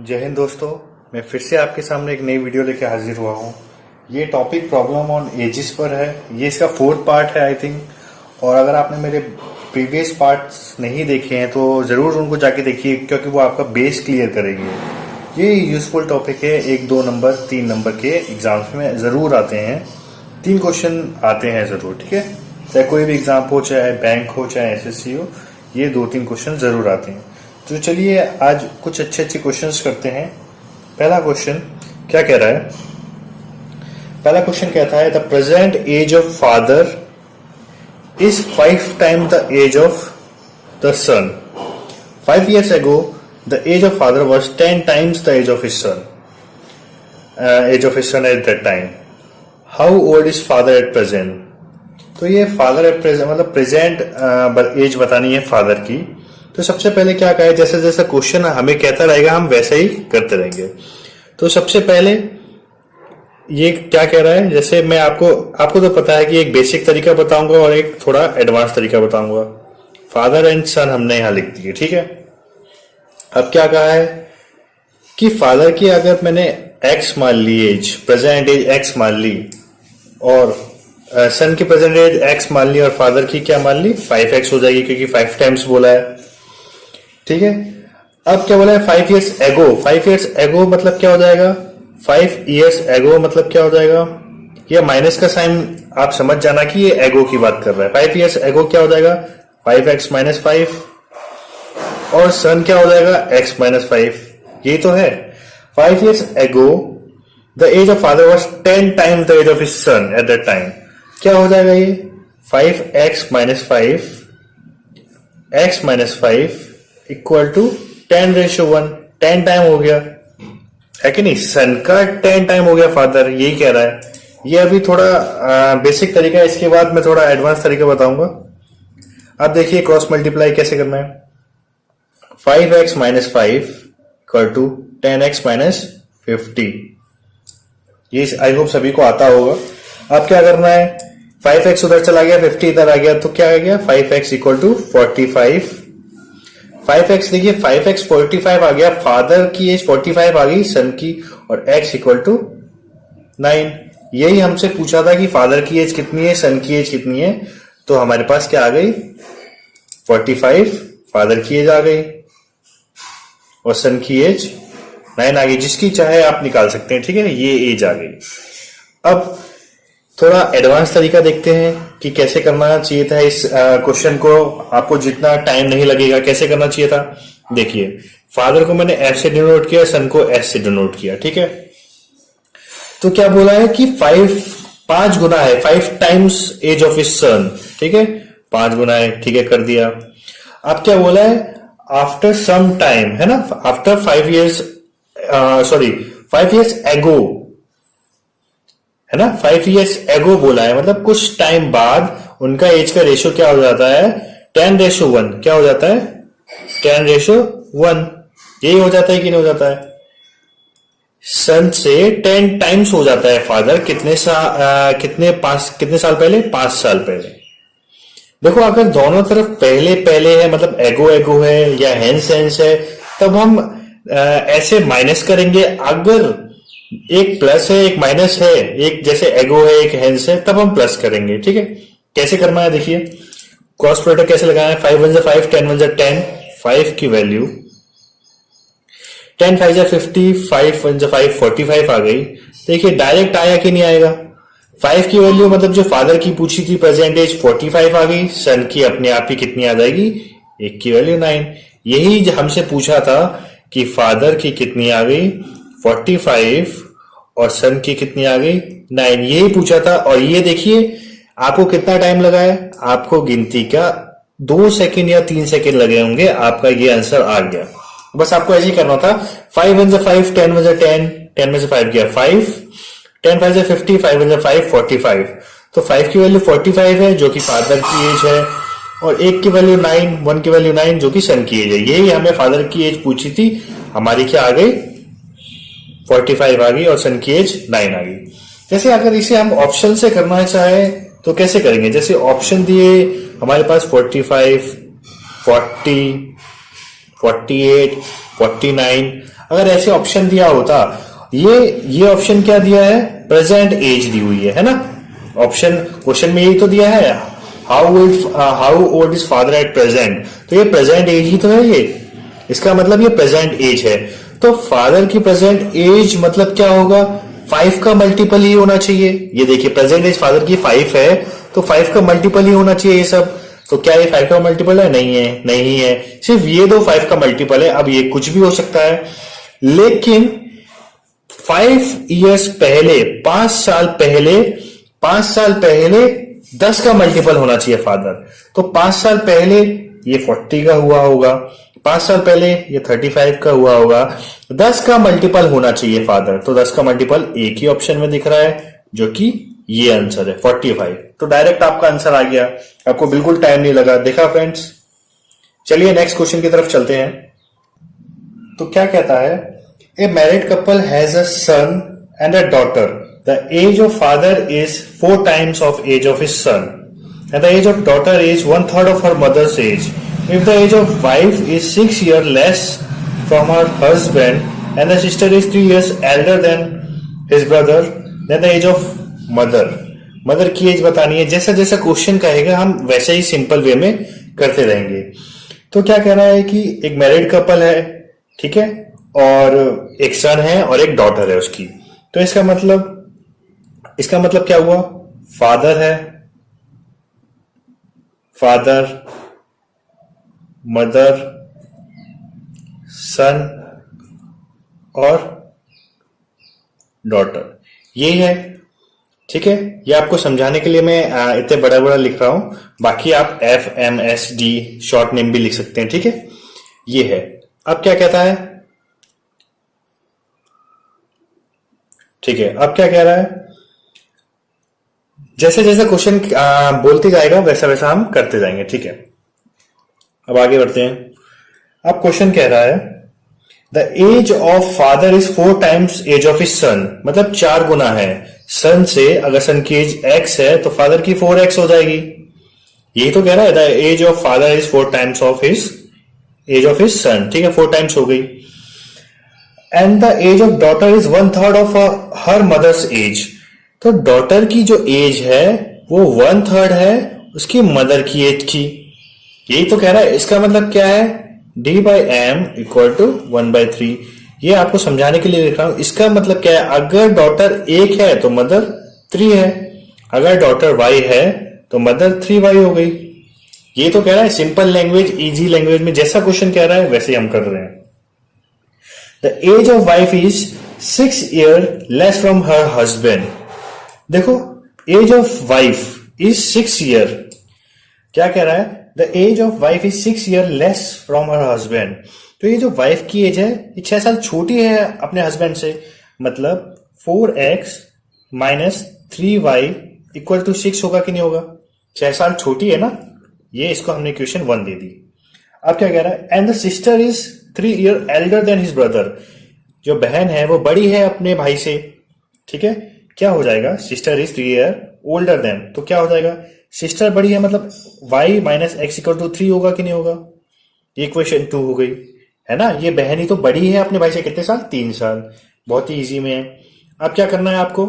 जय हिंद दोस्तों, मैं फिर से आपके सामने एक नई वीडियो लेके हाजिर हुआ हूँ। ये टॉपिक प्रॉब्लम ऑन एजिस पर है। ये इसका 4th पार्ट है आई थिंक। और अगर आपने मेरे प्रीवियस पार्ट्स नहीं देखे हैं तो ज़रूर उनको जाके देखिए, क्योंकि वो आपका बेस क्लियर करेंगे। ये यूजफुल टॉपिक है। 1, 2 नंबर 3 नंबर के एग्जाम्स में ज़रूर आते हैं। 3 क्वेश्चन आते हैं ज़रूर, ठीक है। चाहे कोई भी एग्जाम हो, चाहे बैंक हो, चाहे SSC हो, ये 2-3 क्वेश्चन ज़रूर आते हैं। तो चलिए आज कुछ अच्छे क्वेश्चंस करते हैं। पहला क्वेश्चन क्या कह रहा है? पहला क्वेश्चन कहता है the present age of father is 5 time the age of the son. 5 years ago the age of father was 10 times the age of his son at that time. How old is father at present? तो ये father at present मतलब present as बतानी है father की। तो सबसे पहले क्या कहा है, जैसे जैसे क्वेश्चन हमें कहता रहेगा हम वैसे ही करते रहेंगे। तो सबसे पहले ये क्या कह रहा है, जैसे मैं आपको तो पता है कि एक बेसिक तरीका बताऊंगा और एक थोड़ा एडवांस तरीका बताऊंगा। फादर एंड सन हमने यहां लिख दिए, ठीक है। अब क्या कहा है कि फादर की अगर मैंने एक्स मान ली, एज प्रेजेंट एज एक्स मान ली, और सन की प्रेजेंट एज एक्स मान ली, और फादर की क्या मान ली 5x हो जाएगी, क्योंकि 5 टाइम्स बोला है, ठीक है। अब क्या बोला है 5 years ago। 5 years ago मतलब क्या हो जाएगा? 5 years ago मतलब क्या हो जाएगा? ये माइनस का साइन आप समझ जाना कि ये एगो की बात कर रहा है। 5 years ago क्या हो जाएगा? 5x - 5, और सन क्या हो जाएगा? x - 5। ये तो है। 5 years ago the age of father was 10 times the age of his son at that time। क्या हो जाएगा ये? 5x - 5 x - 5 equal to 10:1। 10 time हो गया है कि नहीं? सन का 10 टाइम हो गया फादर, यही कह रहा है। ये अभी थोड़ा बेसिक तरीका है, इसके बाद मैं थोड़ा एडवांस तरीका बताऊंगा। अब देखिए क्रॉस मल्टीप्लाई कैसे करना है। 5x - 5 equal to 10x - 50। ये आई होप सभी को आता होगा। अब क्या करना है, 5x उधर चला गया, 50 इधर आ गया, तो क्या आ गया 5x इक्वल टू 45। 5x देखिए 5x 45 आ गया, फादर की एज 45 आ गई, सन की, और x इक्वल टू 9। यही हमसे पूछा था कि फादर की एज कितनी है, सन की एज कितनी है। तो हमारे पास क्या आ गई 45 फादर की एज आ गई, और सन की एज 9 आ गई। जिसकी चाहे आप निकाल सकते हैं, ठीक है। ये एज आ गई। अब थोड़ा एडवांस तरीका देखते हैं कि कैसे करना चाहिए था इस क्वेश्चन को। आपको जितना टाइम नहीं लगेगा कैसे करना चाहिए था। देखिए फादर को मैंने F से डिनोट किया, सन को S से डिनोट किया, ठीक है। तो क्या बोला है कि 5 गुना है, 5 times age of his son, ठीक है। 5 गुना है, ठीक है, कर दिया। अब क्या बोला है आफ्टर सम टाइम, है ना, आफ्टर 5 years 5 years ago, है ना। 5 years ago बोला है, मतलब कुछ टाइम बाद उनका एज का रेशियो क्या हो जाता है 10:1। क्या हो जाता है 10:1। यही हो जाता है कि नहीं हो जाता है? सन से 10 टाइम्स हो जाता है फादर। कितने साल पहले? 5 साल पहले। देखो अगर दोनों तरफ पहले है, मतलब एगो है या हेंस है, तब हम ऐसे माइनस करेंगे। अगर एक प्लस है एक माइनस है, एक जैसे एगो है एक हेंस है, तब हम प्लस करेंगे, ठीक है। कैसे करना है देखिए, क्रॉस प्रोडक्ट कैसे लगाना है। 5 1 5, 10 1 10। 5 की वैल्यू 10 5 50, 5 1 5 45 आ गई। देखिए डायरेक्ट आया कि नहीं आएगा। 5 की वैल्यू मतलब जो फादर की पूछी थी प्रेजेंट एज 45 आ गई, सन की अपने आप ही कितनी आ जाएगी, 1 की वैल्यू 9। यही हमसे पूछा था कि फादर की कितनी आ गई 45, और सन की कितनी आ गई 9। यही पूछा था। और ये देखिए आपको कितना टाइम लगा है, आपको गिनती का 2 सेकेंड या 3 सेकेंड लगे होंगे, आपका ये आंसर आ गया। बस आपको ऐसे ही करना था। 5 1 5, 10 1 10, 10 में से 5 गया 5, 10 5 50, 5 1 5 45। तो 5 की वैल्यू 45 है जो कि फादर की एज है, और 1 की वैल्यू 9, 1 की वैल्यू 9 जो कि सन की एज है। यही हमें फादर की एज पूछी थी, हमारी क्या आ गई 45 आ गई, और सन की एज 9 आ गई। जैसे अगर इसे हम ऑप्शन से करना चाहे तो कैसे करेंगे। जैसे ऑप्शन दिए हमारे पास 45, 40, 48, 49। अगर ऐसे ऑप्शन दिया होता, ये ऑप्शन क्या दिया है, प्रेजेंट एज दी हुई है ना। ऑप्शन क्वेश्चन में यही तो दिया है, how old is father at present, तो ये प्रेजेंट एज ही तो है ये, इसका मतलब ये प्रेजेंट एज है। तो फादर की प्रेजेंट एज मतलब क्या होगा, 5 का मल्टीपल ही होना चाहिए। ये देखिए प्रेजेंट एज फादर की 5 है, तो 5 का मल्टीपल ही होना चाहिए ये सब। तो क्या ये 5 का मल्टीपल है, नहीं है, नहीं है, सिर्फ ये दो 5 का मल्टीपल है। अब ये कुछ भी हो सकता है, लेकिन 5 इयर्स पहले, 5 साल पहले 10 का मल्टीपल होना चाहिए फादर। तो 5 साल पहले ये 40 का हुआ होगा, 5 साल पहले ये 35 का हुआ होगा, 10 का मल्टीपल होना चाहिए फादर। तो 10 का मल्टीपल एक ही ऑप्शन में दिख रहा है, जो कि ये आंसर है 45। तो डायरेक्ट आपका आंसर आ गया, आपको बिल्कुल टाइम नहीं लगा। देखा फ्रेंड्स। चलिए नेक्स्ट क्वेश्चन की तरफ चलते हैं। तो क्या कहता है, a married couple has a son and a daughter, the age of father is 4 times of age of his son and the age of daughter is 1/3 of her mother's age. If the age of wife is 6 years less from her husband and the sister is 3 years elder than his brother, then the age of mother की age बतानी है। जैसा जैसा question कहेगा हम वैसे ही simple way में करते रहेंगे। तो क्या कह रहा है कि एक मैरिड कपल है, ठीक है, और एक सन है और एक डॉटर है उसकी। तो इसका मतलब क्या हुआ, फादर है, फादर, मदर, सन और डॉटर, यही है, ठीक है। ये आपको समझाने के लिए मैं इतने बड़ा बड़ा लिख रहा हूं, बाकी आप FMSD शॉर्ट नेम भी लिख सकते हैं, ठीक है। ये है। अब क्या कहता है, ठीक है, अब क्या कह रहा है, जैसे जैसे क्वेश्चन बोलते जाएगा वैसा वैसा हम करते जाएंगे, ठीक है। अब आगे बढ़ते हैं। अब क्वेश्चन कह रहा है, the age of father is 4 times age of his son, मतलब 4 गुना है सन से। अगर सन की एज x है तो फादर की 4x हो जाएगी। यही तो कह रहा है, the age of father is 4 times of his age of his son, ठीक है, 4 times हो गई। And the age of daughter is 1/3 of her mother's age, तो डॉटर की जो एज है वो 1/3 है उसकी मदर की एज की। यही तो कह रहा है। इसका मतलब क्या है, D/m = 1/3। ये आपको समझाने के लिए लिख रहा हूं। इसका मतलब क्या है, अगर डॉटर 1 है तो मदर 3 है, अगर डॉटर y है तो मदर 3y हो गई। ये तो कह रहा है सिंपल लैंग्वेज, इजी लैंग्वेज में जैसा क्वेश्चन कह रहा है वैसे ही हम कर रहे हैं। The age of wife is 6 years less from her husband. देखो, age of wife is 6 years, क्या कह रहा है, the age of wife is 6 years less from her husband. तो ये जो वाइफ की एज है ये 6 साल छोटी है अपने हस्बैंड से, मतलब 4x - 3y = 6 होगा कि नहीं होगा, 6 साल छोटी है ना। ये इसको हमने इक्वेशन 1 दे दी। अब क्या कह रहा है, and the sister is 3 years elder than his brother, जो बहन है वो बड़ी है अपने भाई से, ठीक है। क्या हो जाएगा, sister is 3 years older than, तो क्या हो जाएगा, सिस्टर बड़ी है मतलब y - x = 3 होगा कि नहीं होगा। ये इक्वेशन 2 हो गई, है ना। ये बहन ही तो बड़ी है अपने भाई से, कितने साल, 3 साल। बहुत ही इजी में है। अब क्या करना है आपको,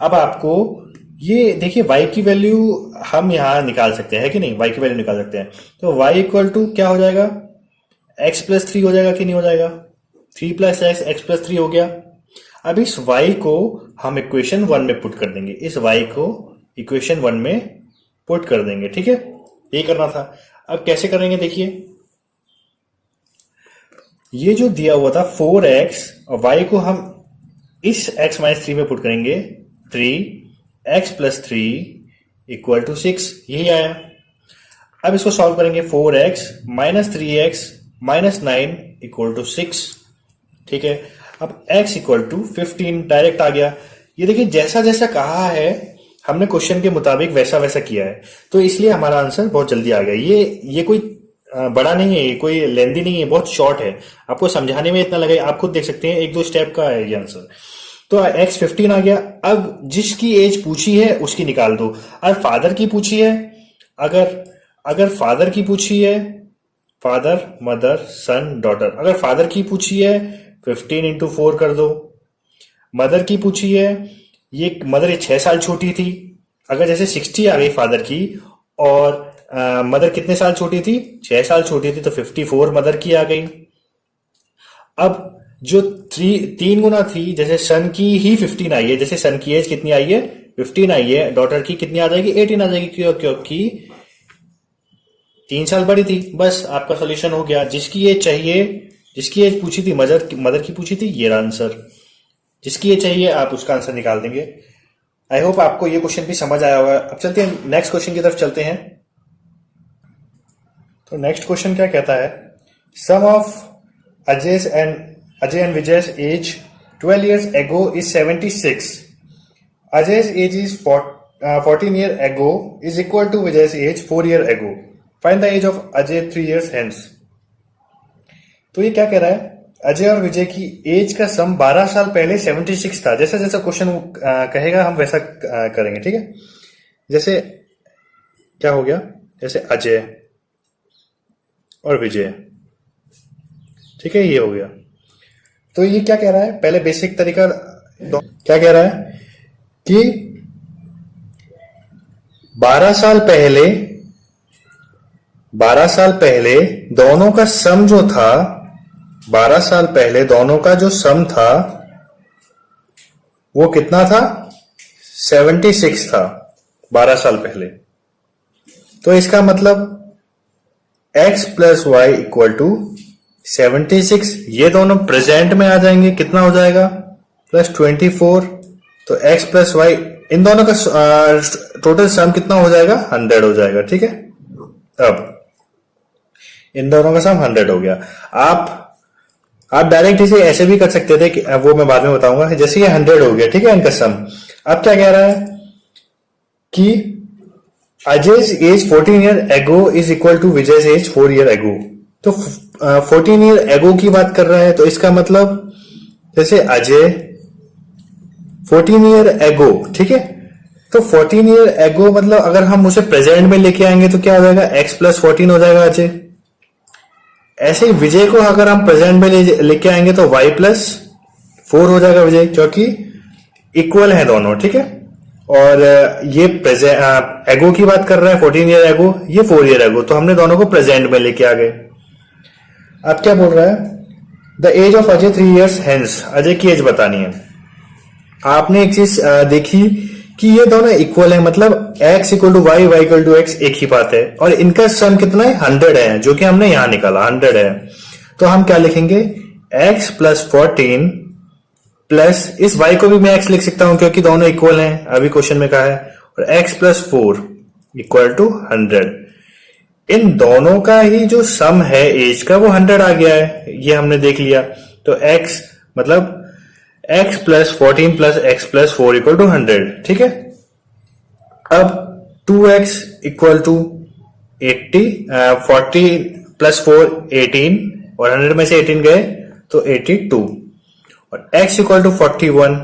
अब आपको ये देखिए y की वैल्यू हम यहां निकाल सकते हैं कि नहीं, y की वैल्यू निकाल सकते हैं। तो y = क्या हो जाएगा, x + 3 हो जाएगा कि नहीं हो जाएगा, 3 + x, x + 3 हो गया। अब इस y को हम इक्वेशन 1 में पुट कर देंगे, इस y को इक्वेशन 1 में पुट कर देंगे, ठीक है। यही करना था। अब कैसे करेंगे, देखिए, ये जो दिया हुआ था 4x और y को हम इस x - 3 में पुट करेंगे, 3x + 3 = 6, यही आया। अब इसको सॉल्व करेंगे, 4x - 3x - 9 = 6, ठीक है। अब x = 15 डायरेक्ट आ गया। ये देखिए जैसा जैसा कहा है हमने क्वेश्चन के मुताबिक वैसा वैसा किया है, तो इसलिए हमारा आंसर बहुत जल्दी आ गया। ये कोई बड़ा नहीं है, कोई लेंदी नहीं है, बहुत शॉर्ट है। आपको समझाने में इतना लगे, आप खुद देख सकते हैं, 1-2 स्टेप का है ये आंसर। तो x 15 आ गया। अब जिसकी एज पूछी है उसकी निकाल दो। और फादर की पूछी है, अगर फादर की पूछी है फादर, मदर, सन, डॉटर। अगर फादर की पूछी है 15 इंटू 4 कर दो। मदर की पूछी है, ये मदर 6 साल छोटी थी, अगर जैसे 60 आ गई फादर की और मदर कितने साल छोटी थी, 6 साल छोटी थी, तो 54 मदर की आ गई। अब जो 3 गुना थी, जैसे सन की ही 15 आई है, जैसे सन की एज कितनी आई है 15 आई है, डॉटर की कितनी आ जाएगी 18 आ जाएगी, क्योंकि 3 साल बड़ी थी। बस आपका सोल्यूशन हो गया। जिसकी एज चाहिए, जिसकी एज पूछी थी मदर की पूछी थी, ये आंसर। जिसकी एज चाहिए आप उसका आंसर निकाल देंगे। आई होप आपको ये क्वेश्चन भी समझ आया होगा। अब चलते हैं नेक्स्ट क्वेश्चन की तरफ चलते हैं। तो नेक्स्ट क्वेश्चन क्या कहता है, sum of Ajay and Vijay's age 12 years ago is 76. Ajay's age is 14 year ago is equal to Vijay's age 4 year ago. Find the age of Ajay 3 years hence. तो ये क्या कह रहा है, अजय और विजय की एज का सम 12 साल पहले 76 था। जैसा जैसा क्वेश्चन कहेगा हम वैसा करेंगे, ठीक है। जैसे क्या हो गया, जैसे अजय और विजय, ठीक है, ये हो गया। तो ये क्या कह रहा है, पहले बेसिक तरीका क्या कह रहा है कि 12 साल पहले दोनों का सम जो था, 12 साल पहले दोनों का जो सम था वो कितना था, 76 था 12 साल पहले। तो इसका मतलब x plus Y equal to 76, ये दोनों प्रेजेंट में आ जाएंगे, कितना हो जाएगा प्लस 24। तो x प्लस वाई इन दोनों का टोटल सम कितना हो जाएगा, 100 हो जाएगा, ठीक है। अब इन दोनों का सम 100 हो गया। आप डायरेक्ट इसे ऐसे भी कर सकते थे कि वो मैं बाद में बताऊंगा। जैसे ये 100 हो गया, ठीक है, इनका सम। अब क्या कह रहा है कि Ajay's age 14 year ago is equal to Vijay's age 4 year ago. तो 14 ईयर एगो की बात कर रहा है, तो इसका मतलब जैसे अजय 14 ईयर एगो, ठीक है। तो 14 ईयर एगो मतलब अगर हम उसे प्रेजेंट में लेके आएंगे तो क्या हो जाएगा, x प्लस 14 हो जाएगा अजय। ऐसे ही विजय को अगर हम प्रेजेंट में लेके आएंगे तो y प्लस 4 हो जाएगा विजय, क्योंकि इक्वल है दोनों, ठीक है। और ये एगो की बात कर रहा है, 14 ईयर एगो, ये 4 ईयर एगो, तो हमने दोनों को प्रेजेंट में लेके आ गए। अब क्या बोल रहा है, the age of Ajay 3 years hence, Ajay की एज बतानी है। आपने एक चीज देखी कि ये दोनों इक्वल है, मतलब x equal to Y, Y equal to X, एक ही बात है। और इनका सम कितना है, 100 है, जो कि हमने यहां निकाला 100 है। तो हम क्या लिखेंगे, x प्लस 14 प्लस इस y को भी मैं x लिख सकता हूं क्योंकि दोनों इक्वल हैं, अभी क्वेश्चन में कहा है। और x प्लस 4 इक्वल टू 100। इन दोनों का ही जो सम है एज का वो 100 आ गया है, ये हमने देख लिया। तो x मतलब x plus 14 plus x plus 4 equal to 100, ठीक है। अब 2x इक्वल टू 80, 40 प्लस 4 18, और 100 में से 18 गए तो 82, और x इक्वल टू 41।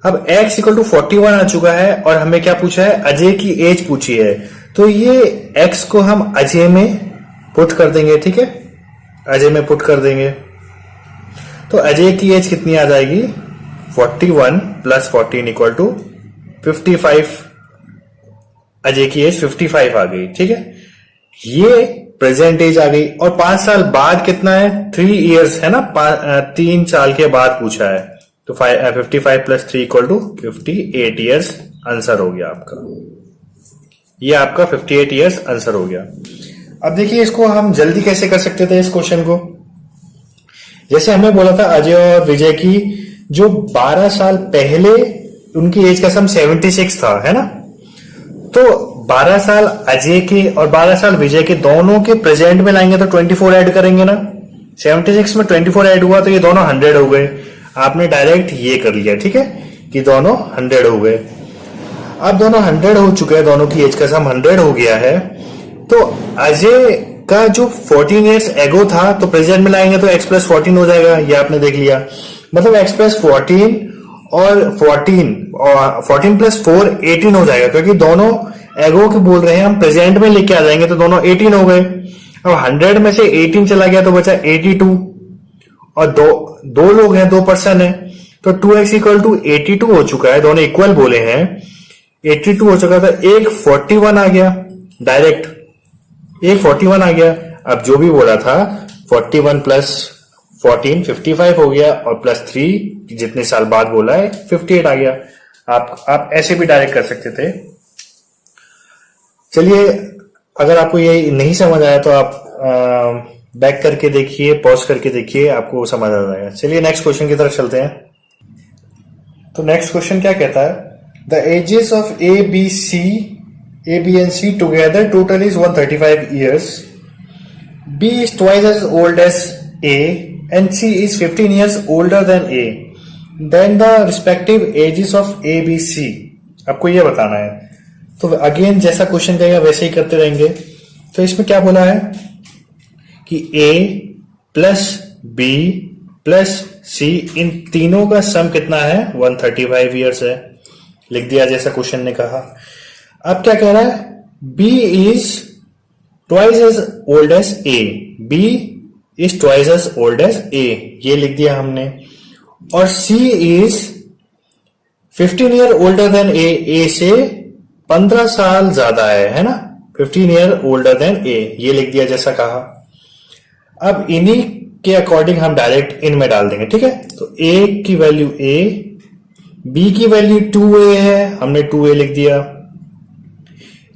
अब x इक्वल टू 41 आ चुका है और हमें क्या पूछा है, अजय की एज पूछी है। तो ये x को हम अजय में पुट कर देंगे, ठीक है, अजय में पुट कर देंगे। तो अजय की एज कितनी आ जाएगी, 41 प्लस 14 इक्वल टू 55। अजय की एज 55 आ गई, ठीक है। ये प्रेजेंट एज आ गई। और 5 साल बाद कितना है, 3 years है ना, 3 साल के बाद पूछा है। तो 55 plus 3 equal to 58 years answer हो गया आपका। ये आपका 58 years आंसर हो गया। अब देखिए इसको हम जल्दी कैसे कर सकते थे इस क्वेश्चन को। जैसे हमने बोला था अजय और विजय की जो 12 साल पहले उनकी एज का सम 76 था, है ना। तो 12 साल अजय के और 12 साल विजय के दोनों के प्रेजेंट में लाएंगे तो 24 ऐड करेंगे ना। 76 में 24 ऐड हुआ तो ये दोनों 100 हो गए। आपने डायरेक्ट ये कर लिया, ठीक है, कि दोनों 100 हो गए। अब दोनों 100 हो चुके हैं, दोनों की एज का सम 100 हो गया है। तो अजय का जो 14 years एगो था तो प्रेजेंट में लाएंगे तो x प्लस 14 हो जाएगा, ये आपने देख लिया। मतलब x प्लस 14 और 14 प्लस 4 18 हो जाएगा, क्योंकि दोनों एगो के बोल रहे हैं हम प्रेजेंट में लेके आ जाएंगे तो दोनों 18 हो गए। अब 100 में से 18 चला गया तो बचा 82, और दो लोग हैं, 2 पर्सन है, तो 2x इक्वल टू 82 हो चुका है, दोनों इक्वल बोले हैं, 82 हो चुका था, एक 41 आ गया डायरेक्ट, एक 41 आ गया। अब जो भी बोला था 41 प्लस 14 55 हो गया, और प्लस 3 जितने साल बाद बोला है 58 आ गया। आप ऐसे भी डायरेक्ट कर सकते थे। चलिए, अगर आपको ये नहीं समझ आया तो आप बैक करके देखिए, पॉज करके देखिए, आपको समझ आ जाएगा। चलिए नेक्स्ट क्वेश्चन की तरफ चलते हैं। तो नेक्स्ट क्वेश्चन क्या कहता है, the ages of A B and C together total is 135 years, B is twice as old as A and C is 15 years older than A, then the respective ages of A B C. आपको ये बताना है। तो again जैसा question कहेगा वैसे ही करते रहेंगे। तो इसमें क्या बोला है कि ए प्लस बी प्लस सी, इन तीनों का सम कितना है, 135 ईयर्स है, लिख दिया जैसा क्वेश्चन ने कहा। अब क्या कह रहा है, B is twice as old as A, B is twice as old as A, ये लिख दिया हमने, और C is 15 year older than A से 15 साल ज्यादा है ना, 15 ईयर ओल्डर देन ए, ये लिख दिया जैसा कहा। अब इन्हीं के अकॉर्डिंग हम डायरेक्ट इनमें डाल देंगे, ठीक है। तो ए की वैल्यू ए, बी की वैल्यू 2a है, हमने 2a लिख दिया,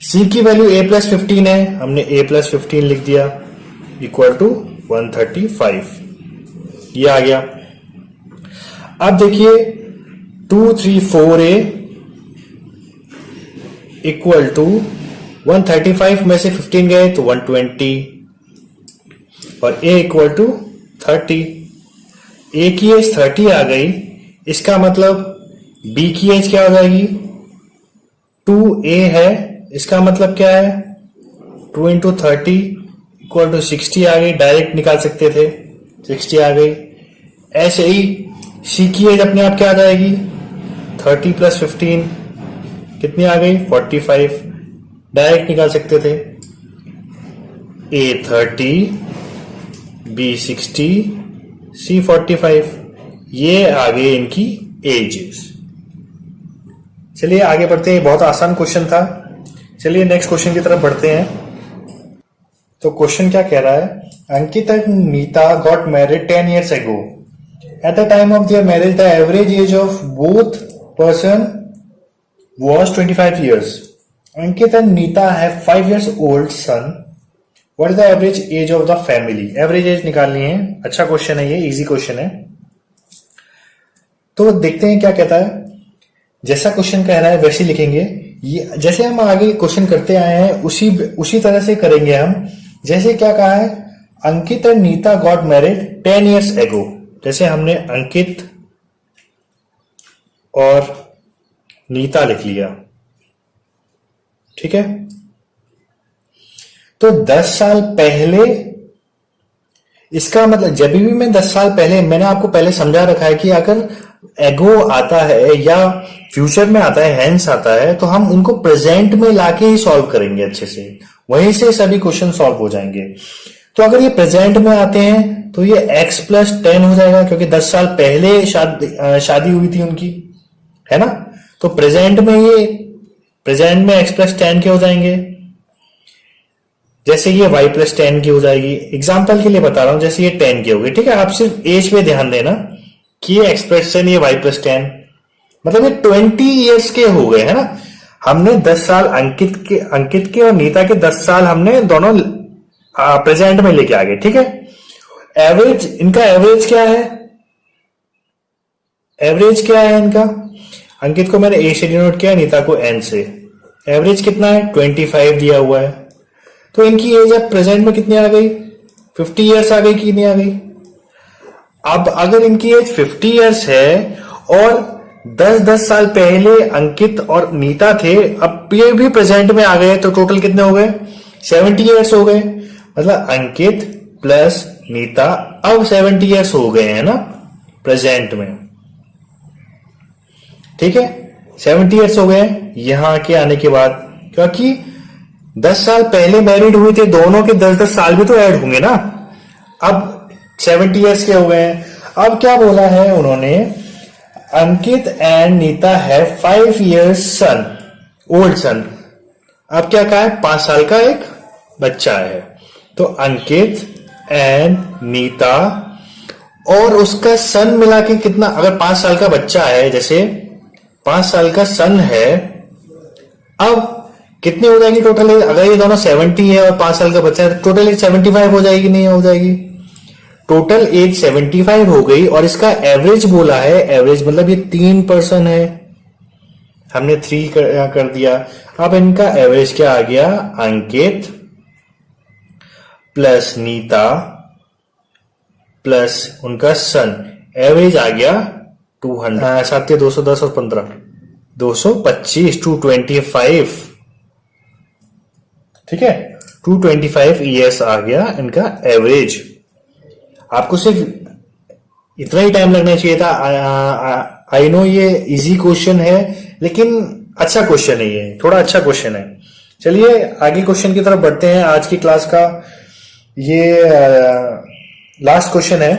सी की वैल्यू a प्लस 15 है, हमने a प्लस 15 लिख दिया, इक्वल टू 135, ये आ गया। अब देखिए 2 3 4a इक्वल टू 135 में से 15 गए तो 120, और a इक्वल टू 30, a की एज 30 आ गई, इसका मतलब b की एज क्या हो जाएगी, 2a है, इसका मतलब क्या है, 2 इंटू 30 इक्वल टू 60 आ गई, डायरेक्ट निकाल सकते थे, 60 आ गई। ऐसे ही c की एज अपने आप क्या आ जाएगी, 30 प्लस 15 कितनी आ गई, 45, डायरेक्ट निकाल सकते थे, a 30, b 60, c 45, ये आ गए इनकी एजेस। चलिए आगे बढ़ते हैं, बहुत आसान क्वेश्चन था। चलिए नेक्स्ट क्वेश्चन की तरफ बढ़ते हैं। तो क्वेश्चन क्या कह रहा है, Ankit and Neeta got married 10 years ago. At the time of their marriage, the average age of both person was 25 years. Ankit and Neeta have 5 years old son. What is the average age of the family? Average age निकालनी है। अच्छा question है, ये easy question है। तो देखते हैं क्या कहता है। जैसा क्वेश्चन कह रहा है वैसे लिखेंगे, ये जैसे हम आगे क्वेश्चन करते आए हैं उसी तरह से करेंगे हम। जैसे क्या कहा है, Ankit and Neeta got married 10 years ago, जैसे हमने अंकित और नीता लिख लिया, ठीक है। तो 10 साल पहले, इसका मतलब जब भी मैं 10 साल पहले, मैंने आपको पहले समझा रखा है कि अगर एगो आता है या फ्यूचर में आता है, हेंस आता है, तो हम उनको प्रेजेंट में लाके ही सॉल्व करेंगे अच्छे से, वहीं से सभी क्वेश्चन सॉल्व हो जाएंगे। तो अगर ये प्रेजेंट में आते हैं तो ये x प्लस 10 हो जाएगा, क्योंकि 10 साल पहले शादी हुई थी उनकी, है ना। तो प्रेजेंट में x प्लस 10 के हो जाएंगे, जैसे ये y प्लस 10 की हो जाएगी। एग्जाम्पल के लिए बता रहा हूं, जैसे ये 10 की हो गई, ठीक है। आप सिर्फ एज पे ध्यान देना कि ये एक्सप्रेशन, ये y प्लस 10, मतलब ये 20 years के हो गए, है ना। हमने 10 साल अंकित के और नीता के 10 साल हमने दोनों प्रेजेंट में लेके आ गए, ठीक है। एवरेज, इनका एवरेज क्या है, एवरेज क्या है इनका, अंकित को मैंने ए से डिनोट किया, नीता को एन से। एवरेज कितना है, 25 दिया हुआ है। तो इनकी एज अब प्रेजेंट में कितनी आ गई, 50 years आ गई कि नहीं आ गई। अब अगर इनकी एज 50 years है और 10 साल पहले अंकित और नीता थे, अब ये भी प्रेजेंट में आ गए, तो टोटल कितने हो गए, 70 years हो गए। मतलब अंकित प्लस नीता अब 70 years हो गए हैं ना प्रेजेंट में, ठीक है। 70 years हो गए यहां के आने के बाद, क्योंकि 10 साल पहले मैरिड हुए थे, दोनों के 10-10 साल भी तो ऐड होंगे ना। अब 70 ईयर्स के हो गए हैं। अब क्या बोला है उन्होंने, Ankit and Neeta have 5 years son, old son. अब क्या कहा है, 5 साल का एक बच्चा है। तो अंकित एंड नीता और उसका सन मिला के कितना, अगर 5 साल का बच्चा है, जैसे 5 साल का सन है, अब कितनी हो जाएगी टोटल एज, अगर ये दोनों 70 है और 5 साल का बच्चा है, टोटल एज 75 हो जाएगी, नहीं हो जाएगी। टोटल एज 75 हो गई और इसका एवरेज बोला है, एवरेज मतलब ये 3 पर्सन है, हमने 3 कर दिया। अब इनका एवरेज क्या आ गया, अंकित प्लस नीता प्लस उनका सन, एवरेज आ गया 200, 7 210 और 15 225, 225, ठीक है, 225 ईयर्स आ गया इनका एवरेज। आपको सिर्फ इतना ही टाइम लगना चाहिए था। आई नो ये इजी क्वेश्चन है, लेकिन अच्छा क्वेश्चन है, ये थोड़ा अच्छा क्वेश्चन है। चलिए आगे क्वेश्चन की तरफ बढ़ते हैं। आज की क्लास का ये लास्ट क्वेश्चन है।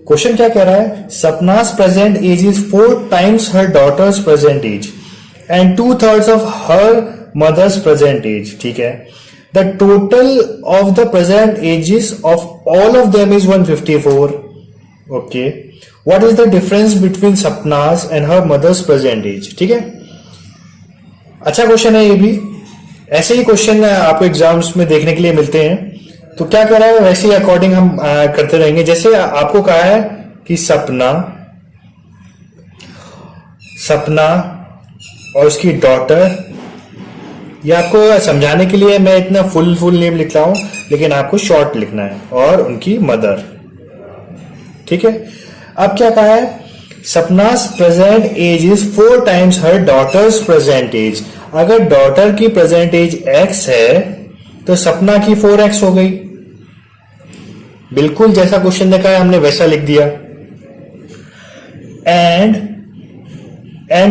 क्वेश्चन क्या कह रहा है, Sapna's present age is 4 times her daughter's present age and 2/3 of her mother's present age, ठीक है। The total of the present ages of all of them is 154, okay. What is the difference between Sapna's and her mother's present age, ठीक है। अच्छा question है ये भी, ऐसे ही question आपको एग्जाम्स में देखने के लिए मिलते हैं। तो क्या कह रहा है, वैसे ही अकॉर्डिंग हम करते रहेंगे। जैसे आपको कहा है कि सपना और उसकी डॉटर, ये आपको समझाने के लिए मैं इतना फुल नेम लिख रहा हूं, लेकिन आपको शॉर्ट लिखना है, और उनकी मदर, ठीक है। अब क्या कहा है, Sapna's present age is 4 times her daughter's present age. अगर डॉटर की प्रेजेंट एज x है तो सपना की 4x हो गई। बिल्कुल जैसा क्वेश्चन देखा है हमने वैसा लिख दिया। And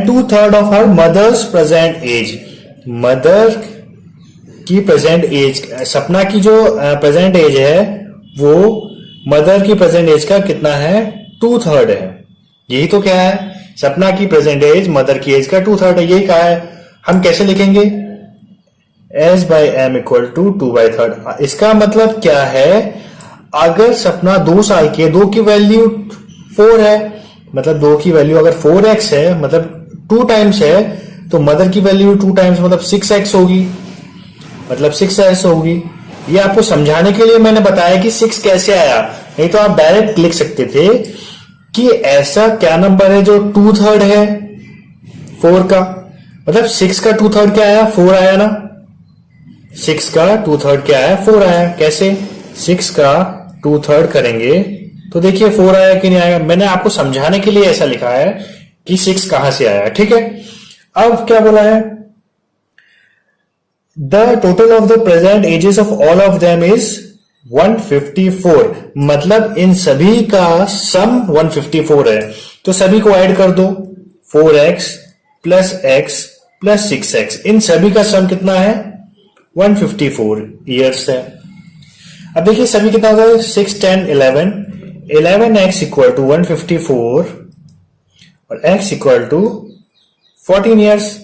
2/3 of her mother's present age, mother की प्रेजेंट एज, सपना की जो प्रेजेंट एज है वो मदर की प्रेजेंट एज का कितना है, 2/3 है। यही तो क्या है, सपना की प्रेजेंट एज मदर की एज का 2/3 है, यही कहा है। हम कैसे लिखेंगे, s/m इक्वल टू 2/3। इसका मतलब क्या है, अगर सपना 2 साल की है, 2 की वैल्यू 4 है, मतलब 2 की वैल्यू अगर 4x है, मतलब 2 टाइम्स है, तो मदर की वैल्यू 2 टाइम्स मतलब 6x होगी, मतलब 6s होगी। ये आपको समझाने के लिए मैंने बताया कि 6 कैसे आया, नहीं तो आप डायरेक्ट लिख सकते थे कि ऐसा क्या नंबर है जो 2/3 है 4 का, मतलब 6 का 2/3 क्या आया, 4 आया ना। 6 का 2/3 क्या आया, 4 आया। कैसे, 6 का 2/3 करेंगे तो देखिए 4 आया कि नहीं आया। मैंने आपको समझाने के लिए ऐसा लिखा है कि 6 कहां से आया, ठीक है। अब क्या बोला है, the total of the present ages of all of them is 154, मतलब इन सभी का सम 154 है। तो सभी को ऐड कर दो, 4x plus x plus 6x, इन सभी का सम कितना है, 154 ईयर्स है। अब देखिए सभी कितना होगा, 6 10 11, 11x इक्वल टू 154 और x इक्वल टू 14 ईयर्स।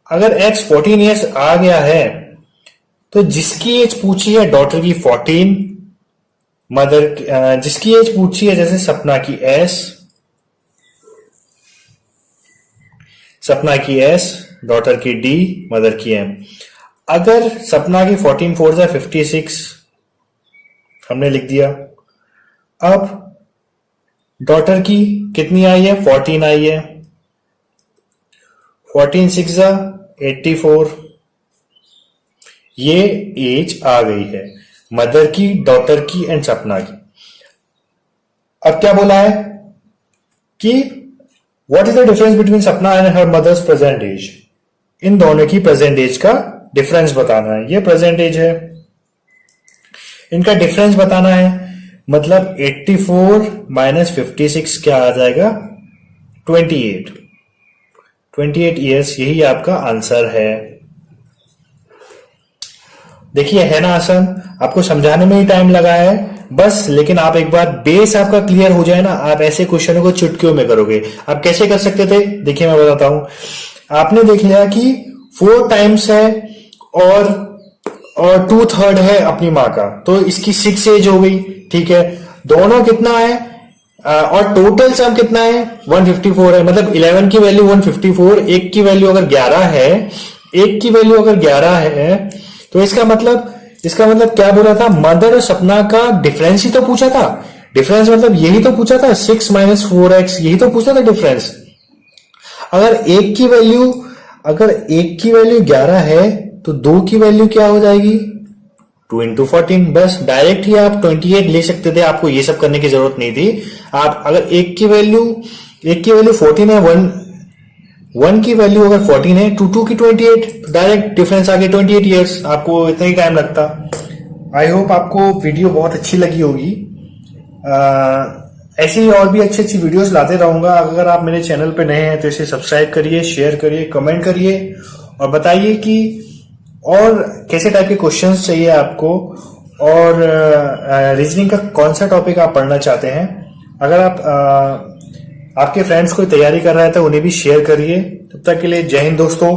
अगर x 14 ईयर्स आ गया है तो जिसकी एज पूछी है डॉटर की 14, मदर जिसकी एज पूछी है जैसे सपना की s, सपना की s, डॉटर की d, मदर की m। अगर सपना की 14 4 जा 56 हमने लिख दिया। अब डॉटर की कितनी आई है, 14 आई है, 14 6 जा 84, ये एज आ गई है मदर की, डॉटर की एंड सपना की। अब क्या बोला है कि what is the difference between Sapna and her mother's present age, इन दोनों की प्रेजेंट एज का डिफरेंस बताना है। ये प्रेजेंट एज है, इनका डिफरेंस बताना है, मतलब 84 माइनस 56 क्या आ जाएगा, 28। 28 ईयर्स, यही आपका आंसर है। देखिए है ना आसान, आपको समझाने में ही टाइम लगा है बस, लेकिन आप एक बार बेस आपका क्लियर हो जाए ना, आप ऐसे क्वेश्चनों को चुटकियों में करोगे। आप कैसे कर सकते थे, देखिए मैं बताता हूं। आपने देख लिया कि 4 टाइम्स है और 2/3 है अपनी माँ का, तो इसकी 6 एज हो गई, ठीक है। दोनों कितना है और टोटल सम कितना है 154 है, मतलब 11 की वैल्यू 154, एक की वैल्यू अगर 11 है, एक की वैल्यू अगर 11 है, तो इसका मतलब क्या बोला था, मदर और सपना का डिफरेंस ही तो पूछा था। डिफरेंस मतलब यही तो पूछा था, 6 - 4x, यही तो पूछा था डिफरेंस। अगर एक की वैल्यू 11 है तो 2 की वैल्यू क्या हो जाएगी 2 × 14। बस डायरेक्ट ही आप 28 ले सकते थे, आपको ये सब करने की जरूरत नहीं थी। आप अगर एक की वैल्यू 14 है, 1 की वैल्यू अगर 14 है, 2 की 28, डायरेक्ट डिफरेंस आ गया 28 ईयर्स, आपको इतना ही टाइम लगता। आई होप आपको वीडियो बहुत अच्छी लगी होगी। ऐसे ही और भी अच्छी अच्छी वीडियोस लाते रहूंगा। अगर आप मेरे चैनल पे नए हैं तो इसे सब्सक्राइब करिए, शेयर करिए, कमेंट करिए और बताइए कि और कैसे टाइप के क्वेश्चंस चाहिए आपको, और रीजनिंग का कौन सा टॉपिक आप पढ़ना चाहते हैं। अगर आप आपके फ्रेंड्स कोई तैयारी कर रहा है तो उन्हें भी शेयर करिए। तब तक के लिए जय हिंद दोस्तों।